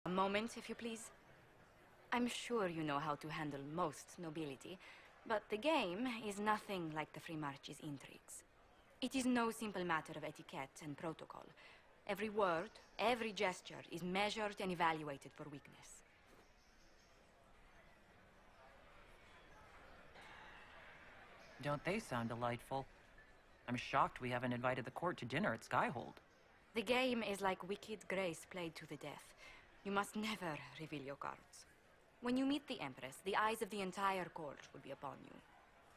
A moment, if you please. I'm sure you know how to handle most nobility, but the game is nothing like the Free March's intrigues. It is no simple matter of etiquette and protocol. Every word, every gesture is measured and evaluated for weakness. Don't they sound delightful? I'm shocked we haven't invited the court to dinner at Skyhold. The game is like Wicked Grace played to the death. You must never reveal your cards. When you meet the Empress, the eyes of the entire court will be upon you.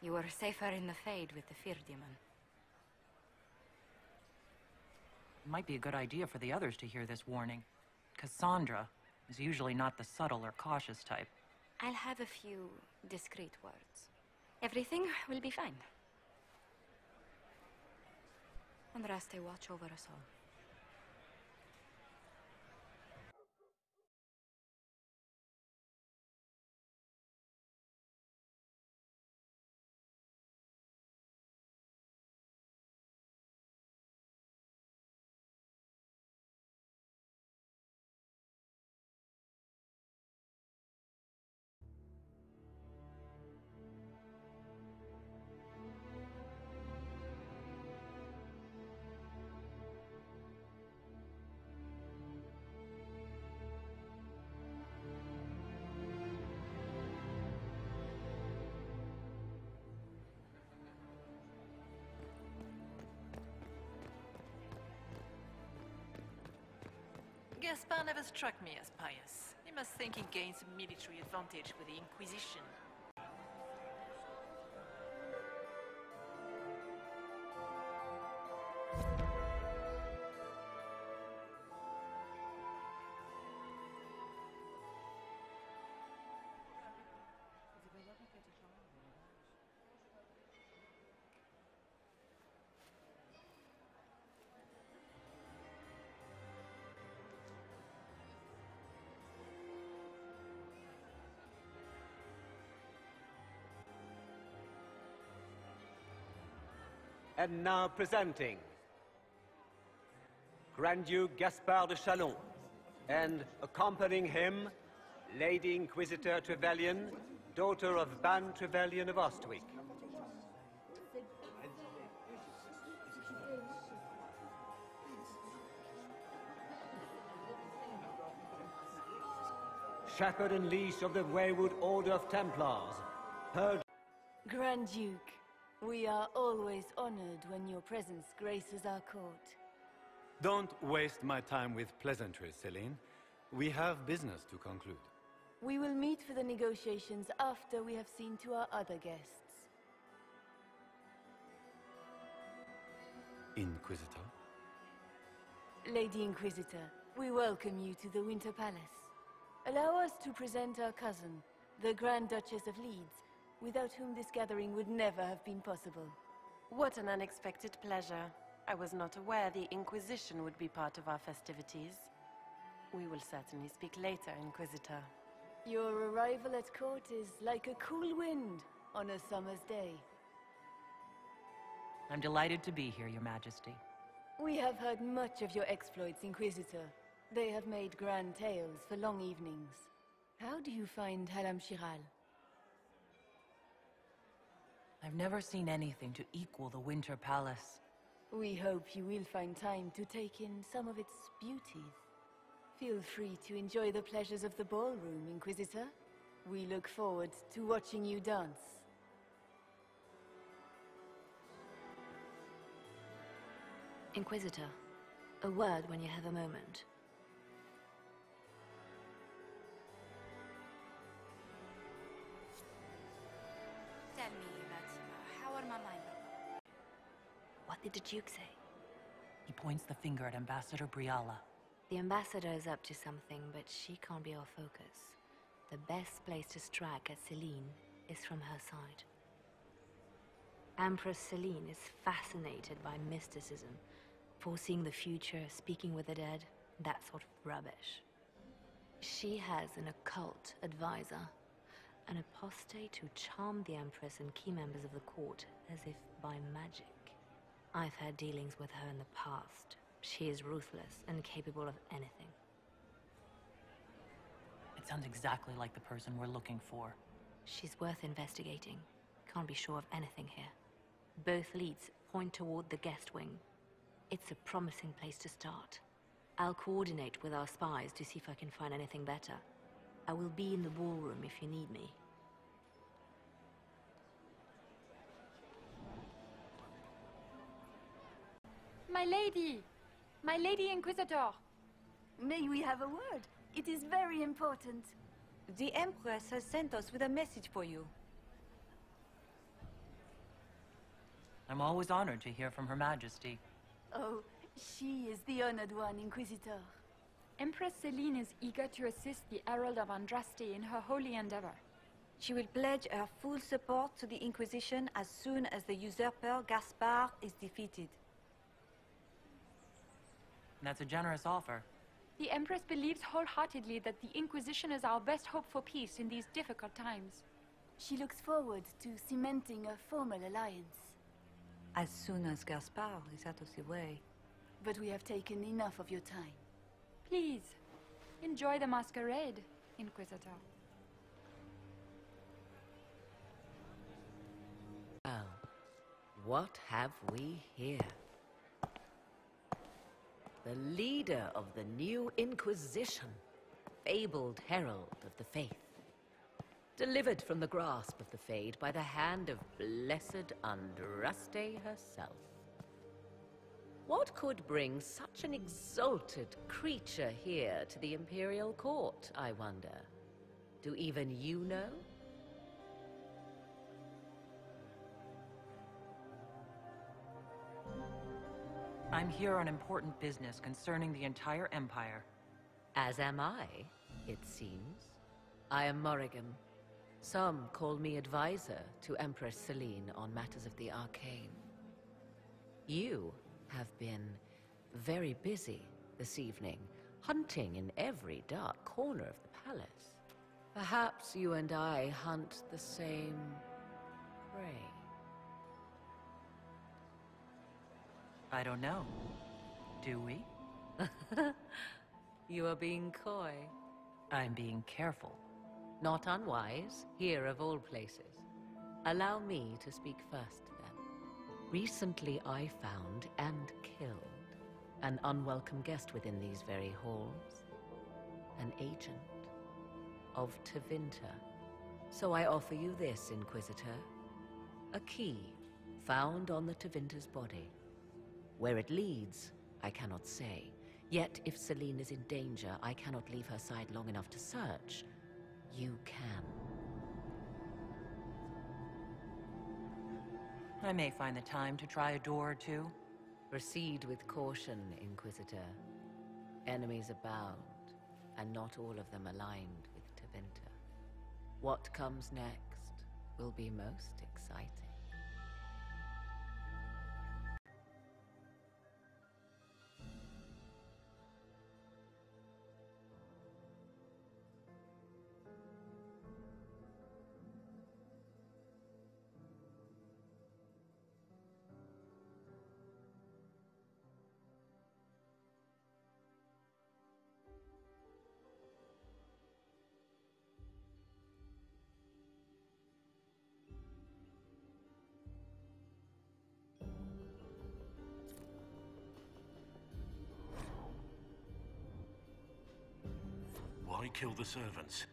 You are safer in the Fade with the Fear Demon. It might be a good idea for the others to hear this warning. Cassandra is usually not the subtle or cautious type. I'll have a few discreet words. Everything will be fine. Andraste, watch over us all. Gaspard never struck me as pious. He must think he gains a military advantage with the Inquisition. And now presenting Grand Duke Gaspard de Chalon, and accompanying him, Lady Inquisitor Trevelyan, daughter of Ban Trevelyan of Ostwick. Shepherd and leash of the Wayward Order of Templars, her Grand Duke, we are always honored when your presence graces our court. Don't waste my time with pleasantries, Celine. We have business to conclude. We will meet for the negotiations after we have seen to our other guests. Inquisitor? Lady Inquisitor, we welcome you to the Winter Palace. Allow us to present our cousin, the Grand Duchess of Leeds, without whom this gathering would never have been possible. What an unexpected pleasure. I was not aware the Inquisition would be part of our festivities. We will certainly speak later, Inquisitor. Your arrival at court is like a cool wind on a summer's day. I'm delighted to be here, Your Majesty. We have heard much of your exploits, Inquisitor. They have made grand tales for long evenings. How do you find Haram Shiral? I've never seen anything to equal the Winter Palace. We hope you will find time to take in some of its beauties. Feel free to enjoy the pleasures of the ballroom, Inquisitor. We look forward to watching you dance. Inquisitor, a word when you have a moment. Tell me, Maxima, how are my mind? What did the Duke say? He points the finger at Ambassador Briala. The ambassador is up to something, but she can't be our focus. The best place to strike at Celine is from her side. Empress Celine is fascinated by mysticism, foreseeing the future, speaking with the dead, that sort of rubbish. She has an occult advisor, an apostate who charmed the Empress and key members of the court as if by magic. I've had dealings with her in the past. She is ruthless and capable of anything. sounds exactly like the person we're looking for. She's worth investigating. Can't be sure of anything here. Both leads point toward the guest wing. It's a promising place to start. I'll coordinate with our spies to see if I can find anything better. I will be in the ballroom if you need me. My lady! My lady Inquisitor! May we have a word? It is very important. The Empress has sent us with a message for you. I'm always honored to hear from Her Majesty. Oh, she is the honored one, Inquisitor. Empress Celine is eager to assist the Herald of Andraste in her holy endeavor. She will pledge her full support to the Inquisition as soon as the usurper Gaspard is defeated. That's a generous offer. The Empress believes wholeheartedly that the Inquisition is our best hope for peace in these difficult times. She looks forward to cementing a formal alliance. As soon as Gaspard is out of the way. But we have taken enough of your time. Please, enjoy the masquerade, Inquisitor. Well, what have we here? The leader of the new Inquisition, fabled herald of the faith. Delivered from the grasp of the Fade by the hand of blessed Andraste herself. What could bring such an exalted creature here to the Imperial Court, I wonder? Do even you know? I'm here on important business concerning the entire Empire. As am I, it seems. I am Morrigan. Some call me advisor to Empress Celine on matters of the arcane. You have been very busy this evening, hunting in every dark corner of the palace. Perhaps you and I hunt the same prey. I don't know. Do we? You are being coy. I'm being careful. Not unwise, here of all places. Allow me to speak first, then. Recently I found and killed an unwelcome guest within these very halls. An agent of Tevinter. So I offer you this, Inquisitor. A key found on the Tevinter's body. Where it leads, I cannot say. Yet, if Celine is in danger, I cannot leave her side long enough to search. You can. I may find the time to try a door or two. Proceed with caution, Inquisitor. Enemies abound, and not all of them aligned with Tevinter. What comes next will be most exciting. Why kill the servants?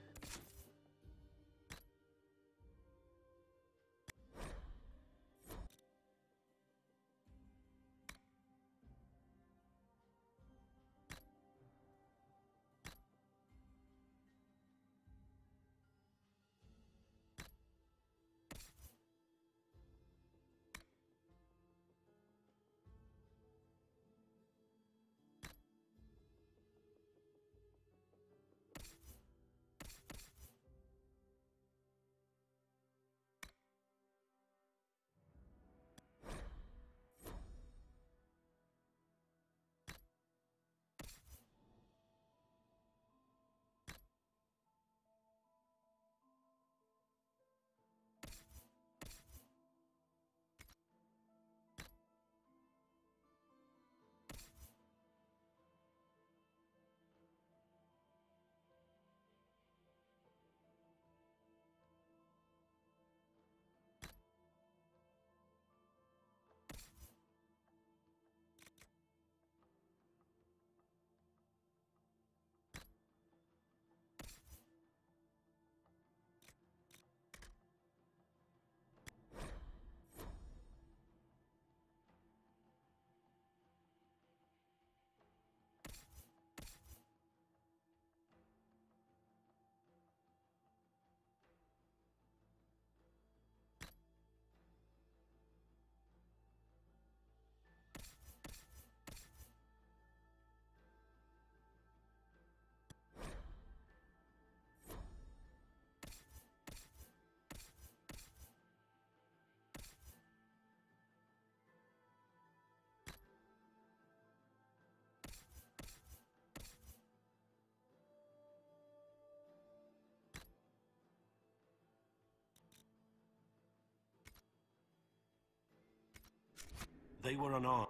They were unarmed.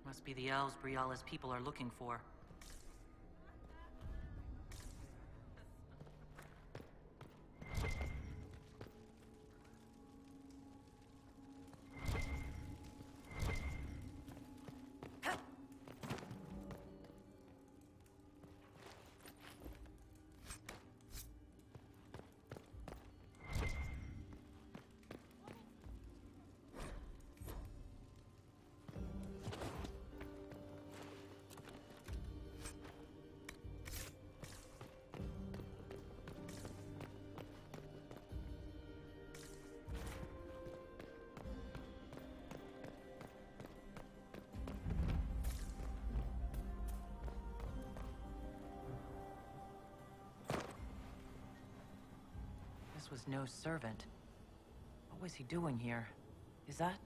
Must be the elves Briala's people are looking for. This was no servant. What was he doing here? Is that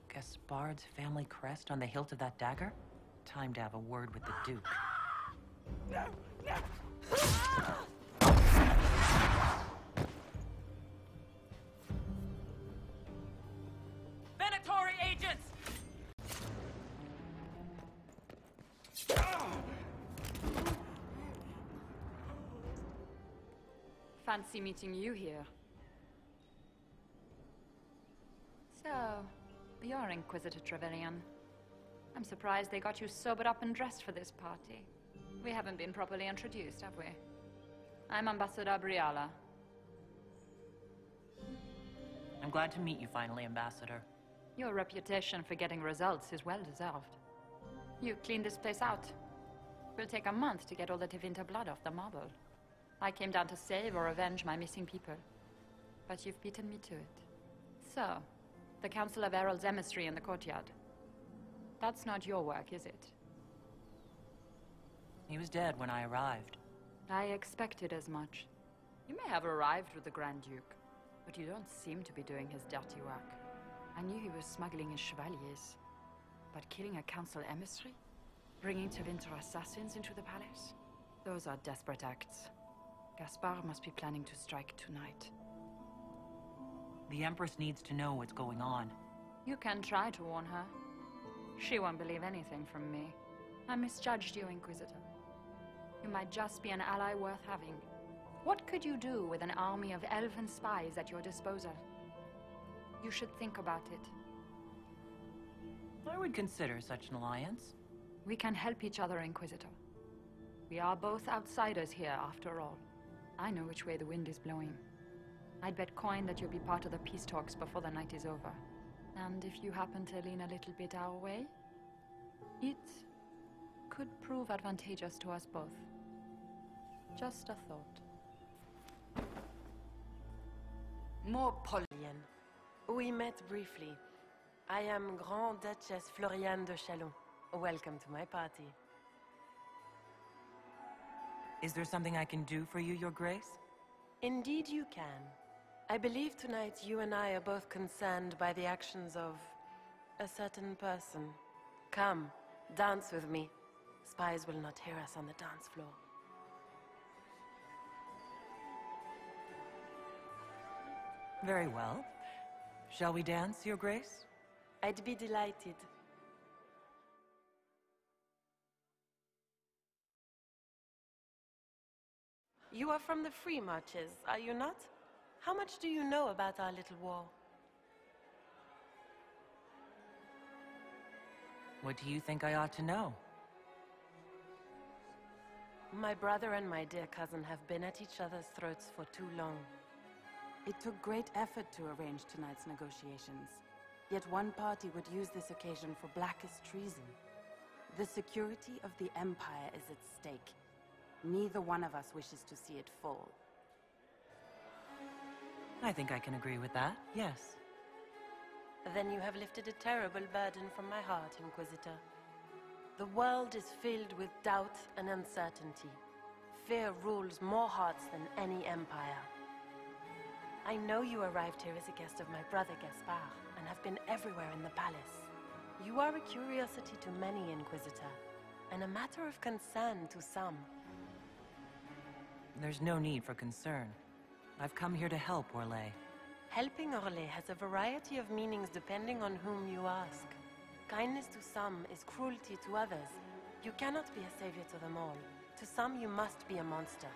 Gaspard's family crest on the hilt of that dagger? Time to have a word with the Duke. Venatory agents! Fancy meeting you here. So, you're Inquisitor Trevelyan. I'm surprised they got you sobered up and dressed for this party. We haven't been properly introduced, have we? I'm Ambassador Briala. I'm glad to meet you finally, Ambassador. Your reputation for getting results is well deserved. You cleaned this place out. Will take a month to get all the Tevinter blood off the marble. I came down to save or avenge my missing people. But you've beaten me to it. So, the Council of Herald's emissary in the courtyard. That's not your work, is it? He was dead when I arrived. I expected as much. You may have arrived with the Grand Duke, but you don't seem to be doing his dirty work. I knew he was smuggling his chevaliers. But killing a Council emissary? Bringing Tevinter assassins into the palace? Those are desperate acts. Gaspard must be planning to strike tonight. The Empress needs to know what's going on. You can try to warn her. She won't believe anything from me. I misjudged you, Inquisitor. You might just be an ally worth having. What could you do with an army of elven spies at your disposal? You should think about it. I would consider such an alliance. We can help each other, Inquisitor. We are both outsiders here, after all. I know which way the wind is blowing. I'd bet coin that you'll be part of the peace talks before the night is over. And if you happen to lean a little bit our way, it could prove advantageous to us both. Just a thought. More Polian. We met briefly. I am Grand Duchess Floriane de Chalon. Welcome to my party. Is there something I can do for you, Your Grace? Indeed you can. I believe tonight you and I are both concerned by the actions of a certain person. Come, dance with me. Spies will not hear us on the dance floor. Very well. Shall we dance, Your Grace? I'd be delighted. You are from the Free Marches, are you not? How much do you know about our little war? What do you think I ought to know? My brother and my dear cousin have been at each other's throats for too long. It took great effort to arrange tonight's negotiations. Yet one party would use this occasion for blackest treason. The security of the Empire is at stake. Neither one of us wishes to see it fall. I think I can agree with that, yes. Then you have lifted a terrible burden from my heart, Inquisitor. The world is filled with doubt and uncertainty. Fear rules more hearts than any empire. I know you arrived here as a guest of my brother Gaspard, and have been everywhere in the palace. You are a curiosity to many, Inquisitor, and a matter of concern to some. There's no need for concern. I've come here to help, Orlais. Helping Orlais has a variety of meanings depending on whom you ask. Kindness to some is cruelty to others. You cannot be a savior to them all. To some, you must be a monster.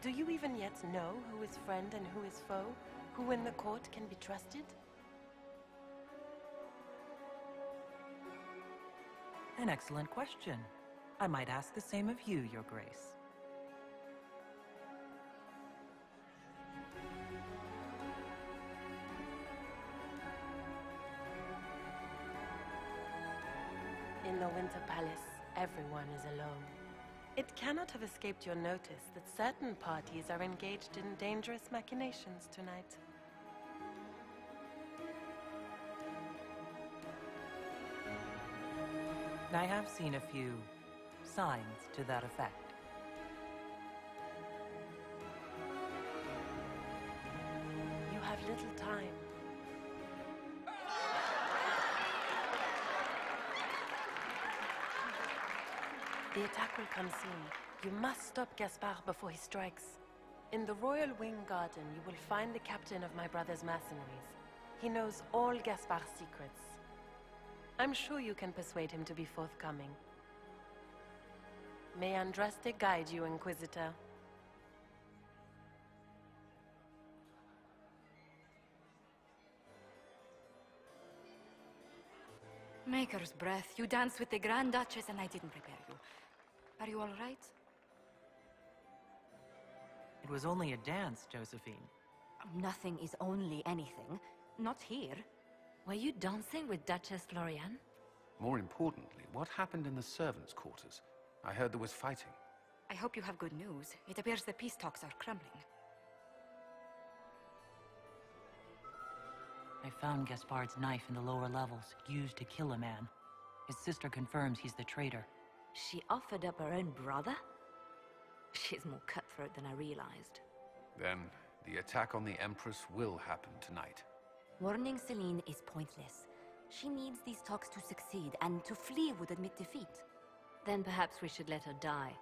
Do you even yet know who is friend and who is foe? Who in the court can be trusted? An excellent question. I might ask the same of you, Your Grace. In the Winter Palace, everyone is alone. It cannot have escaped your notice that certain parties are engaged in dangerous machinations tonight. I have seen a few signs to that effect. You have little time. The attack will come soon. You must stop Gaspard before he strikes. In the Royal Wing Garden, you will find the captain of my brother's mercenaries. He knows all Gaspard's secrets. I'm sure you can persuade him to be forthcoming. May Andraste guide you, Inquisitor. Maker's breath. You danced with the Grand Duchess and I didn't prepare you. Are you all right? It was only a dance, Josephine. Nothing is only anything. Not here. Were you dancing with Duchess Florian? More importantly, what happened in the servants' quarters? I heard there was fighting. I hope you have good news. It appears the peace talks are crumbling. I found Gaspard's knife in the lower levels, used to kill a man. His sister confirms he's the traitor. She offered up her own brother? She's more cutthroat than I realized. Then, the attack on the Empress will happen tonight. Warning Celine is pointless. She needs these talks to succeed, and to flee would admit defeat. Then perhaps we should let her die.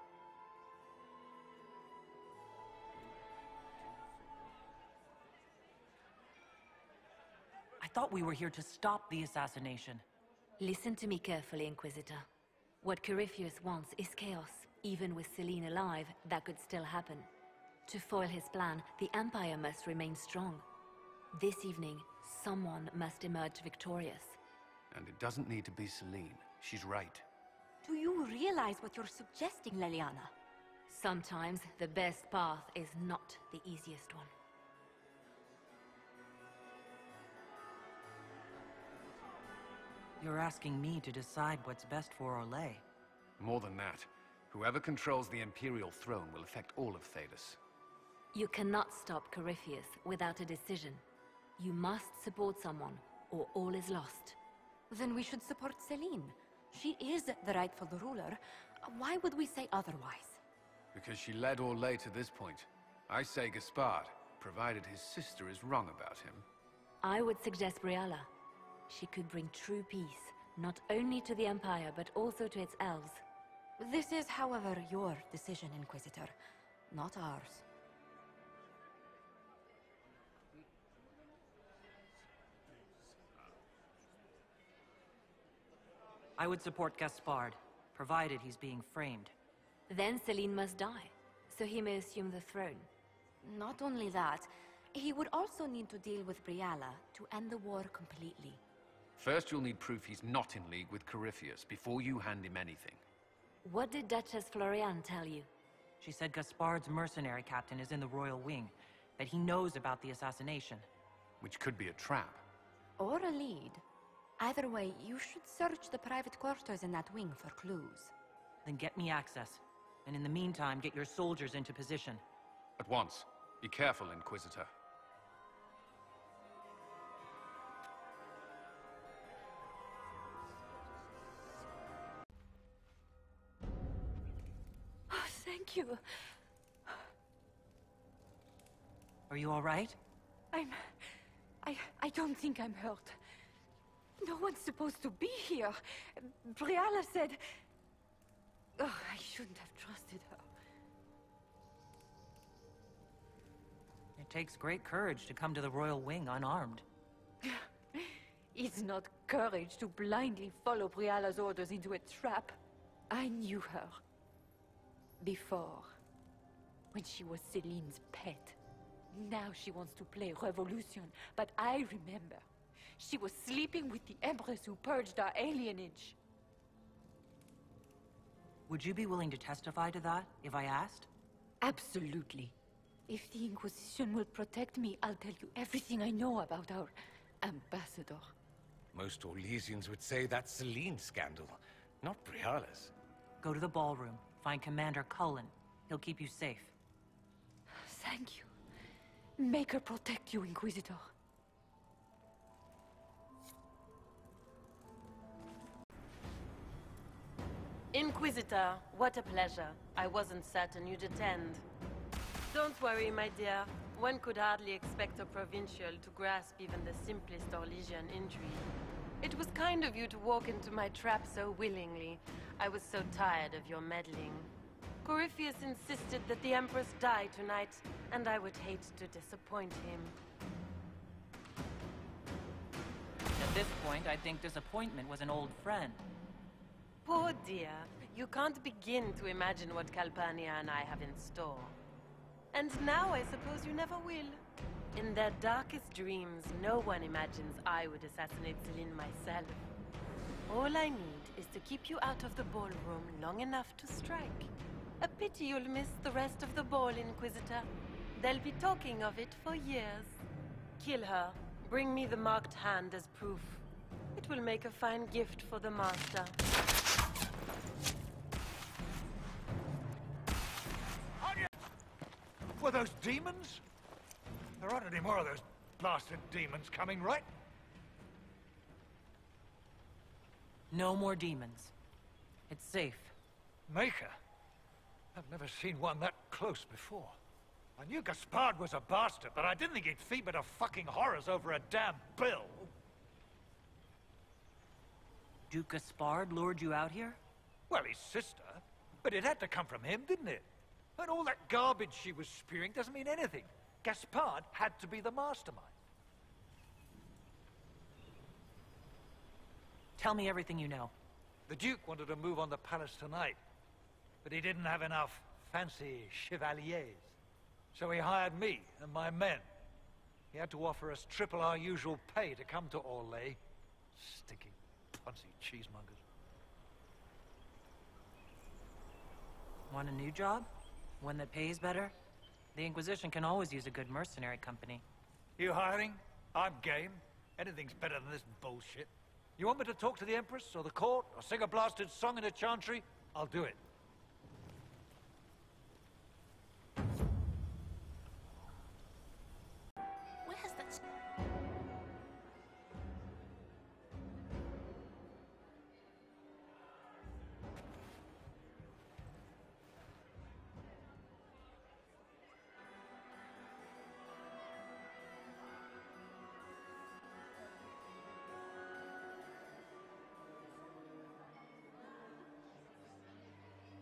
I thought we were here to stop the assassination. Listen to me carefully, Inquisitor. What Corypheus wants is chaos. Even with Celine alive, that could still happen. To foil his plan, the Empire must remain strong. This evening, someone must emerge victorious. And it doesn't need to be Celine. She's right. Do you realize what you're suggesting, Leliana? Sometimes the best path is not the easiest one. You're asking me to decide what's best for Orlais. More than that, whoever controls the Imperial throne will affect all of Thedas. You cannot stop Corypheus without a decision. You must support someone, or all is lost. Then we should support Celine. She is the rightful ruler. Why would we say otherwise? Because she led Orlais to this point. I say Gaspard, provided his sister is wrong about him. I would suggest Briala. She could bring true peace, not only to the Empire, but also to its elves. This is, however, your decision, Inquisitor, not ours. I would support Gaspard, provided he's being framed. Then Celine must die, so he may assume the throne. Not only that, he would also need to deal with Briala to end the war completely. First, you'll need proof he's not in league with Corypheus before you hand him anything. What did Duchess Florian tell you? She said Gaspard's mercenary captain is in the royal wing, that he knows about the assassination. Which could be a trap. Or a lead. Either way, you should search the private quarters in that wing for clues. Then get me access. And in the meantime, get your soldiers into position. At once. Be careful, Inquisitor. Oh, thank you. Are you all right? I don't think I'm hurt. No one's supposed to be here. Briala said... Oh, I shouldn't have trusted her. It takes great courage to come to the Royal Wing unarmed. It's not courage to blindly follow Briala's orders into a trap. I knew her. Before. When she was Celine's pet. Now she wants to play revolution, but I remember. She was sleeping with the Empress who purged our alienage. Would you be willing to testify to that, if I asked? Absolutely. If the Inquisition will protect me, I'll tell you everything I know about our ambassador. Most Orlesians would say that's Celine's scandal, not Briala's. Go to the ballroom. Find Commander Cullen. He'll keep you safe. Thank you. Make her protect you, Inquisitor. Inquisitor, what a pleasure. I wasn't certain you'd attend. Don't worry, my dear. One could hardly expect a provincial to grasp even the simplest Orlesian intrigue. It was kind of you to walk into my trap so willingly. I was so tired of your meddling. Corypheus insisted that the Empress die tonight, and I would hate to disappoint him. At this point, I think disappointment was an old friend. Poor dear. You can't begin to imagine what Calpurnia and I have in store. And now I suppose you never will. In their darkest dreams, no one imagines I would assassinate Celine myself. All I need is to keep you out of the ballroom long enough to strike. A pity you'll miss the rest of the ball, Inquisitor. They'll be talking of it for years. Kill her. Bring me the marked hand as proof. It will make a fine gift for the Master. Were those demons? There aren't any more of those blasted demons coming, right? No more demons. It's safe. Maker? I've never seen one that close before. I knew Gaspard was a bastard, but I didn't think he'd feed me to fucking horrors over a damn bill. Duke Gaspard lured you out here? Well, his sister. But it had to come from him, didn't it? And all that garbage she was spewing doesn't mean anything. Gaspard had to be the mastermind. Tell me everything you know. The Duke wanted to move on the palace tonight, but he didn't have enough fancy chevaliers. So he hired me and my men. He had to offer us triple our usual pay to come to Orlais. Sticky, punsy cheesemongers. Want a new job? One that pays better? The Inquisition can always use a good mercenary company. You hiring? I'm game. Anything's better than this bullshit. You want me to talk to the Empress, or the court, or sing a blasted song in a chantry? I'll do it. Where's that?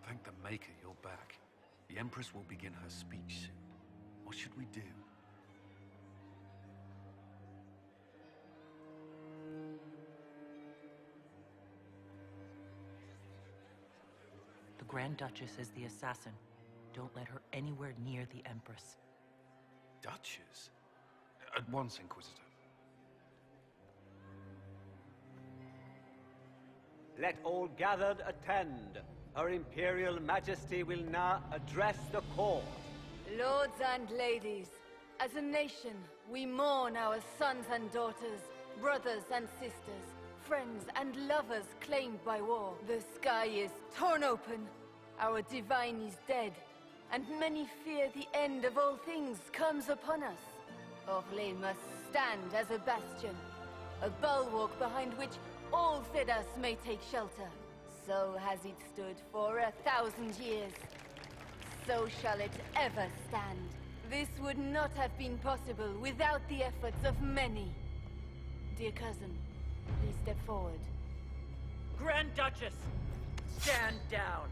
Thank the Maker you're back. The Empress will begin her speech soon. What should we do? The Grand Duchess is the assassin. Don't let her anywhere near the Empress. Duchess? At once, Inquisitor. Let all gathered attend. Her Imperial Majesty will now address the court. Lords and ladies, as a nation, we mourn our sons and daughters, brothers and sisters, friends and lovers claimed by war. The sky is torn open, our divine is dead, and many fear the end of all things comes upon us. Orlais must stand as a bastion, a bulwark behind which all Thedas may take shelter. So has it stood for 1,000 years. So shall it ever stand. This would not have been possible without the efforts of many. Dear cousin, please step forward. Grand Duchess, stand down.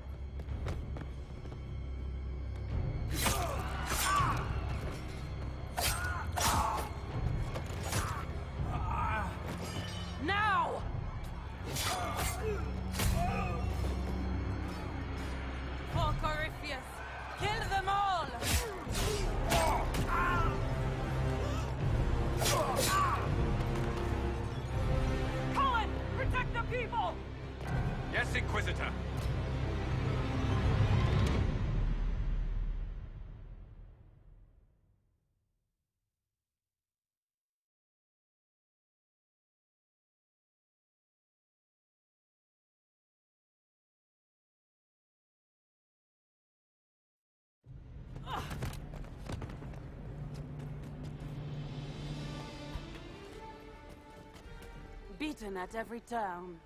For Corypheus! Kill them all! Cohen! Protect the people! Yes, Inquisitor. Beaten at every turn.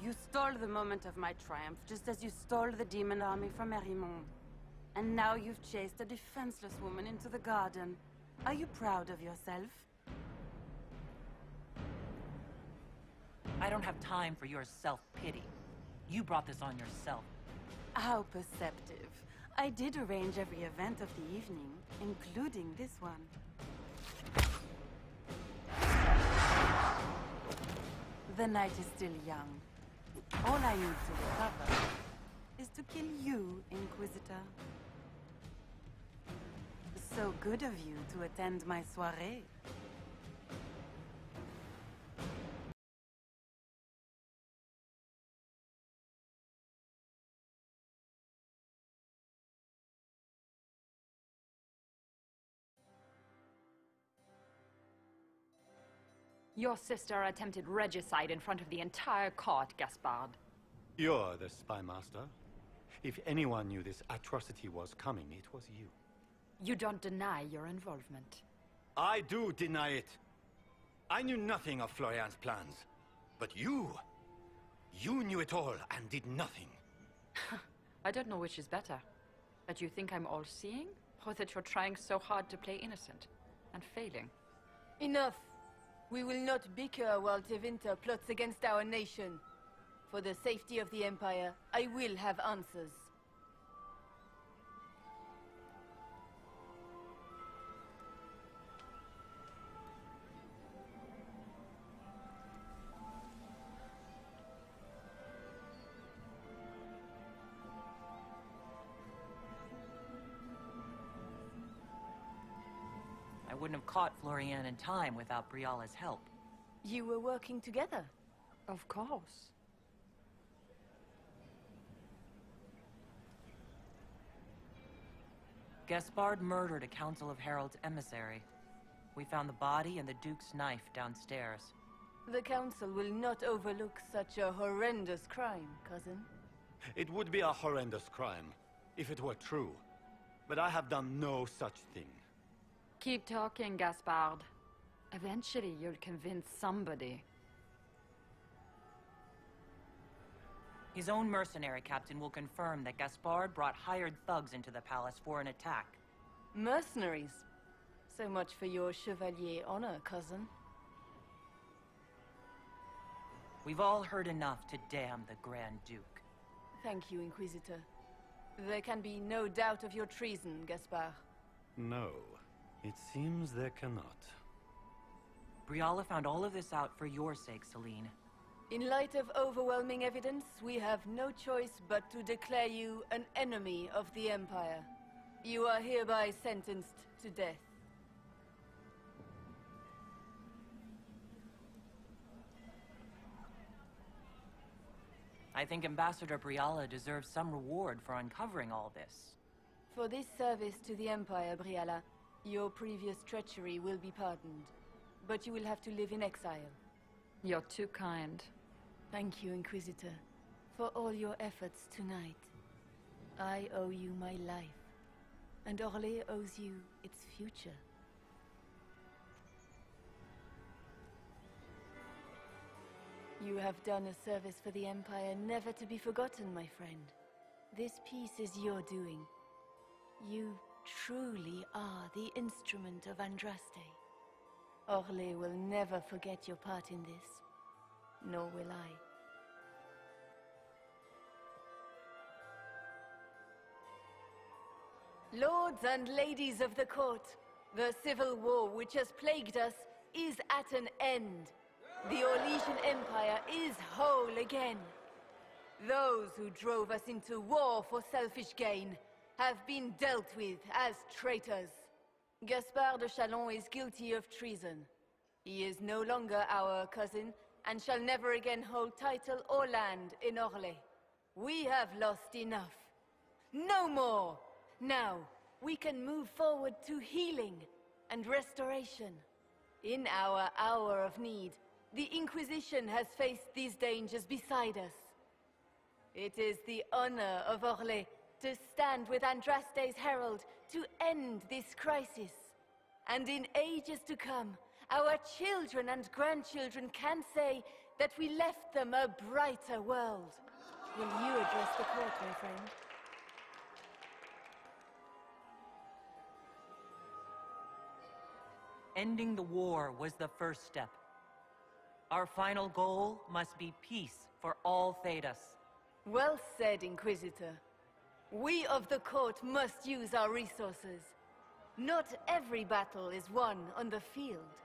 You stole the moment of my triumph, just as you stole the demon army from Erimond. And now you've chased a defenseless woman into the garden. Are you proud of yourself? I don't have time for your self-pity. You brought this on yourself. How perceptive. I did arrange every event of the evening, including this one. The night is still young. All I need to recover is to kill you, Inquisitor. So good of you to attend my soirée. Your sister attempted regicide in front of the entire court, Gaspard. You're the spy master. If anyone knew this atrocity was coming, it was you. You don't deny your involvement. I do deny it. I knew nothing of Florian's plans. But you knew it all and did nothing. I don't know which is better. That you think I'm all-seeing, or that you're trying so hard to play innocent and failing. Enough. We will not bicker while Tevinter plots against our nation. For the safety of the Empire, I will have answers. I wouldn't have caught Florian in time without Briala's help. You were working together? Of course. Gaspard murdered a Council of Heralds emissary. We found the body and the Duke's knife downstairs. The Council will not overlook such a horrendous crime, cousin. It would be a horrendous crime, if it were true. But I have done no such thing. Keep talking, Gaspard. Eventually, you'll convince somebody. His own mercenary captain will confirm that Gaspard brought hired thugs into the palace for an attack. Mercenaries? So much for your chevalier honor, cousin. We've all heard enough to damn the Grand Duke. Thank you, Inquisitor. There can be no doubt of your treason, Gaspard. No, it seems there cannot. Briala found all of this out for your sake, Celine. In light of overwhelming evidence, we have no choice but to declare you an enemy of the Empire. You are hereby sentenced to death. I think Ambassador Briala deserves some reward for uncovering all this. For this service to the Empire, Briala, your previous treachery will be pardoned. But you will have to live in exile. You're too kind. Thank you, Inquisitor, for all your efforts tonight. I owe you my life, and Orlais owes you its future. You have done a service for the Empire never to be forgotten, my friend. This piece is your doing. You truly are the instrument of Andraste. Orlais will never forget your part in this. Nor will I. Lords and ladies of the court, the civil war which has plagued us is at an end. The Orlesian Empire is whole again. Those who drove us into war for selfish gain have been dealt with as traitors. Gaspard de Chalon is guilty of treason. He is no longer our cousin, and shall never again hold title or land in Orlais. We have lost enough. No more! Now, we can move forward to healing and restoration. In our hour of need, the Inquisition has faced these dangers beside us. It is the honor of Orlais to stand with Andraste's herald to end this crisis. And in ages to come, our children and grandchildren can say that we left them a brighter world. Will you address the court, my friend? Ending the war was the first step. Our final goal must be peace for all Thedas. Well said, Inquisitor. We of the court must use our resources. Not every battle is won on the field,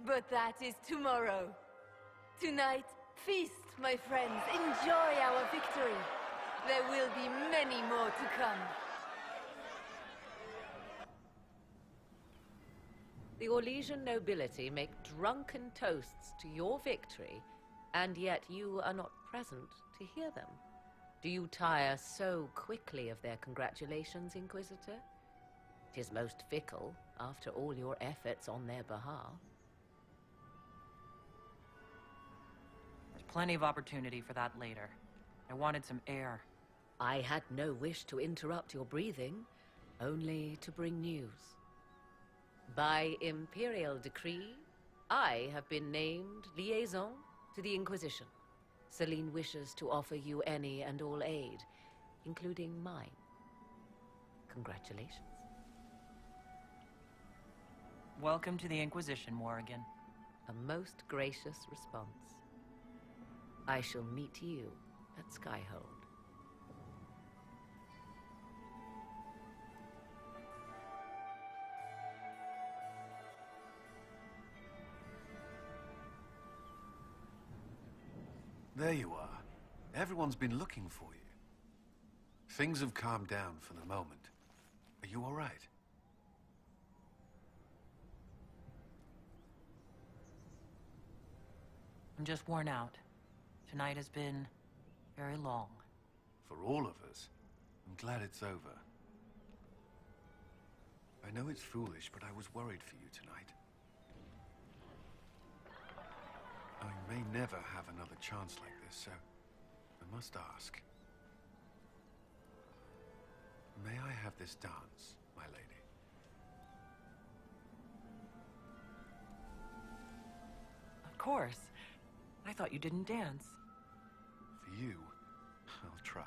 but that is tomorrow. Tonight, feast, my friends. Enjoy our victory. There will be many more to come. The Orlesian nobility make drunken toasts to your victory, and yet you are not present to hear them. Do you tire so quickly of their congratulations, Inquisitor? 'Tis most fickle, after all your efforts on their behalf. There's plenty of opportunity for that later. I wanted some air. I had no wish to interrupt your breathing, only to bring news. By imperial decree, I have been named liaison to the Inquisition. Celine wishes to offer you any and all aid, including mine. Congratulations. Welcome to the Inquisition, Morrigan. A most gracious response. I shall meet you at Skyhold. There you are. Everyone's been looking for you. Things have calmed down for the moment. Are you all right? I'm just worn out. Tonight has been very long. For all of us, I'm glad it's over. I know it's foolish, but I was worried for you tonight. I may never have another chance like this, so I must ask. May I have this dance, my lady? Of course. I thought you didn't dance. For you, I'll try.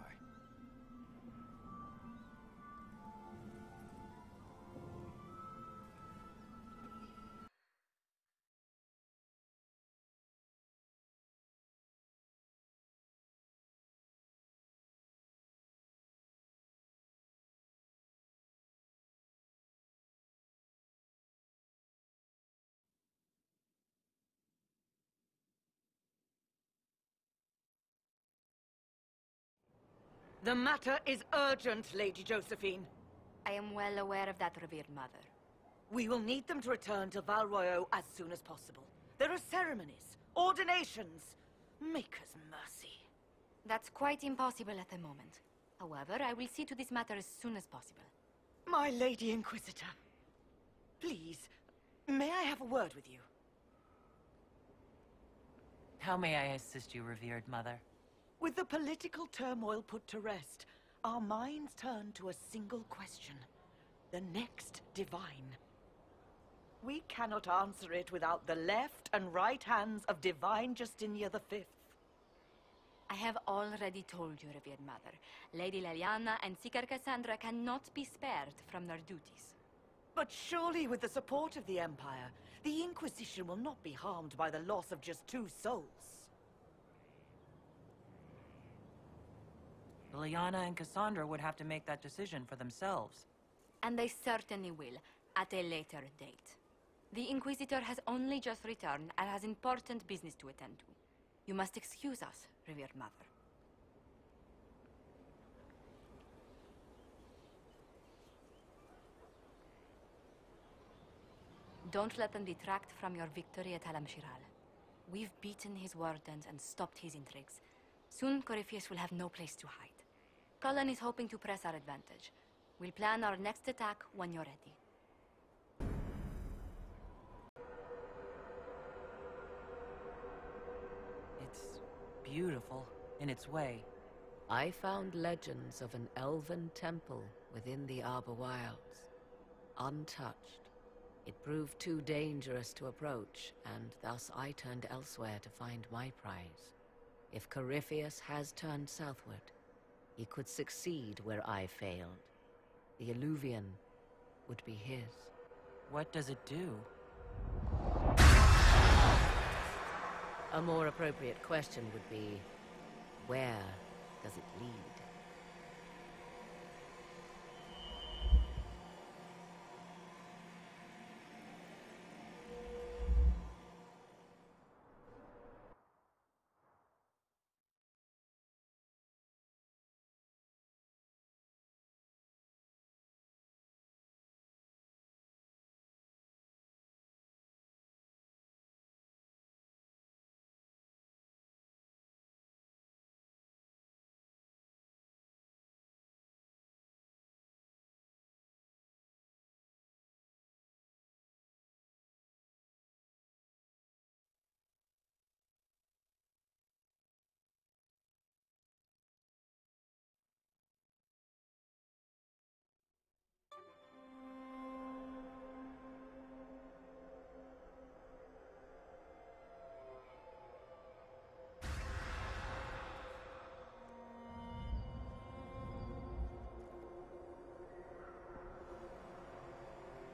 The matter is urgent, Lady Josephine. I am well aware of that, revered mother. We will need them to return to Val Royeaux as soon as possible. There are ceremonies, ordinations. Maker's mercy. That's quite impossible at the moment. However, I will see to this matter as soon as possible. My Lady Inquisitor, please, may I have a word with you? How may I assist you, revered mother? With the political turmoil put to rest, our minds turn to a single question. The next divine. We cannot answer it without the left and right hands of Divine Justinia V. I have already told you, revered mother. Lady Leliana and Seeker Cassandra cannot be spared from their duties. But surely with the support of the Empire, the Inquisition will not be harmed by the loss of just 2 souls. Liliana and Cassandra would have to make that decision for themselves. And they certainly will, at a later date. The Inquisitor has only just returned and has important business to attend to. You must excuse us, revered mother. Don't let them detract from your victory at Alam-Shiral. We've beaten his wardens and stopped his intrigues. Soon, Corypheus will have no place to hide. Cullen is hoping to press our advantage. We'll plan our next attack when you're ready. It's beautiful in its way. I found legends of an elven temple within the Arbor Wilds, untouched. It proved too dangerous to approach, and thus I turned elsewhere to find my prize. If Corypheus has turned southward, he could succeed where I failed. The Illuvian would be his. What does it do? A more appropriate question would be, where does it lead?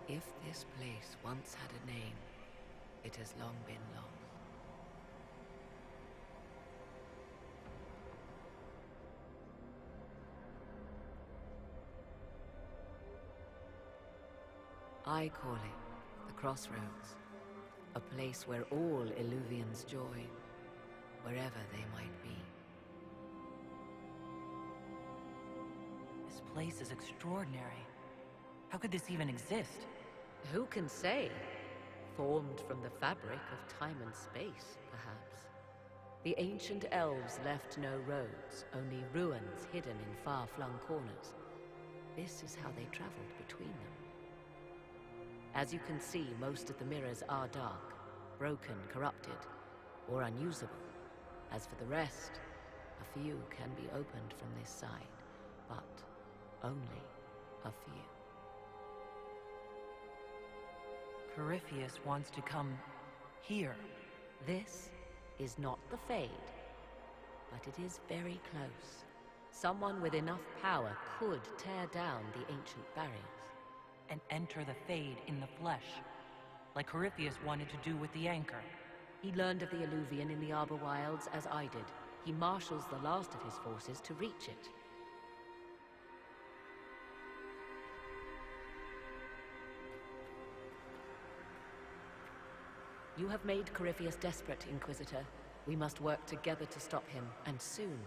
If this place once had a name, it has long been lost. I call it the Crossroads, a place where all Illuvians join, wherever they might be. This place is extraordinary. How could this even exist? Who can say? Formed from the fabric of time and space, perhaps. The ancient elves left no roads, only ruins hidden in far-flung corners. This is how they traveled between them. As you can see, most of the mirrors are dark, broken, corrupted, or unusable. As for the rest, a few can be opened from this side, but only a few. Corypheus wants to come here. This is not the Fade, but it is very close. Someone with enough power could tear down the ancient barriers. And enter the Fade in the flesh, like Corypheus wanted to do with the Anchor. He learned of the Illuvian in the Arbor Wilds as I did. He marshals the last of his forces to reach it. You have made Corypheus desperate, Inquisitor. We must work together to stop him, and soon.